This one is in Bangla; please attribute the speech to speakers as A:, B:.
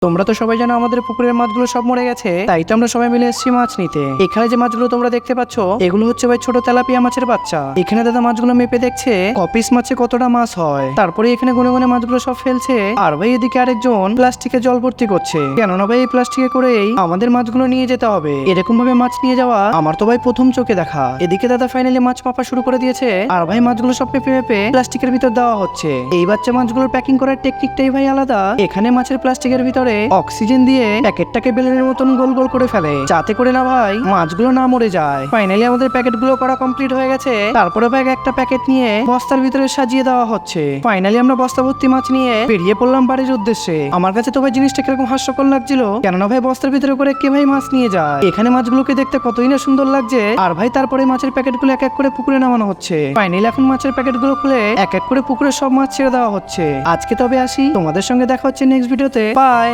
A: তোমরা তো সবাই জানো আমাদের পুকুরের মাছগুলো সব মরে গেছে, তাই তো আমরা সবাই মিলে এসেছি মাছ নিতে। এখানে যে মাছগুলো তোমরা দেখতে পাচ্ছ এগুলো হচ্ছে ভাই ছোট তেলাপিয়া মাছের বাচ্চা। এখানে দাদা মাছগুলো মেপে দেখছে কপিস মাছে কতটা মাছ হয়, তারপরে এখানে গুনে গুনে মাছগুলো সব ফেলছে। আর ভাই এদিকে আরেকজন প্লাস্টিকে জল ভর্তি করছে, কেননা ভাই এই প্লাস্টিকে করেই আমাদের মাছগুলো নিয়ে যেতে হবে। এরকম ভাবে মাছ নিয়ে যাওয়া আমার তো ভাই প্রথম চোখে দেখা। এদিকে দাদা ফাইনালি মাছ মাপা শুরু করে দিয়েছে, আর ভাই মাছগুলো সব মেপে মেপে প্লাস্টিকের ভিতর দেওয়া হচ্ছে। এই বাচ্চা মাছগুলোর প্যাকিং করার টেকনিকটাই ভাই আলাদা। এখানে মাছের প্লাস্টিকের ভিতরে অক্সিজেন দিয়ে প্যাকেটটাকে বেলুনের মতন গোল গোল করে ফেলে, যাতে করে না ভাই মাছগুলো না মরে যায়। ফাইনালি আমাদের প্যাকেটগুলো করা কমপ্লিট হয়ে গেছে। তারপরে ভাই একটা প্যাকেট নিয়ে বস্তার ভিতরে সাজিয়ে দেওয়া হচ্ছে। ফাইনালি আমরা বস্তা ভর্তি মাছ নিয়ে বেরিয়ে পড়লাম বাড়ির উদ্দেশ্যে। আমার কাছে তো ভাই জিনিসটা কিরকম হাস্যকর লাগছিল, কেননা ভাই বস্তার ভিতরে করে কে ভাই মাছ নিয়ে যায়। এখানে মাছগুলোকে দেখতে কতই না সুন্দর লাগছে। আর ভাই তারপরে মাছের প্যাকেটগুলো এক এক করে পুকুরে নামানো হচ্ছে। ফাইনালি এখন মাছের প্যাকেটগুলো খুলে এক এক করে পুকুরে সব মাছ ছেড়ে দেওয়া হচ্ছে। আজকে তবে আসি, তোমাদের সঙ্গে দেখা হচ্ছে নেক্সট ভিডিওতে। বাই।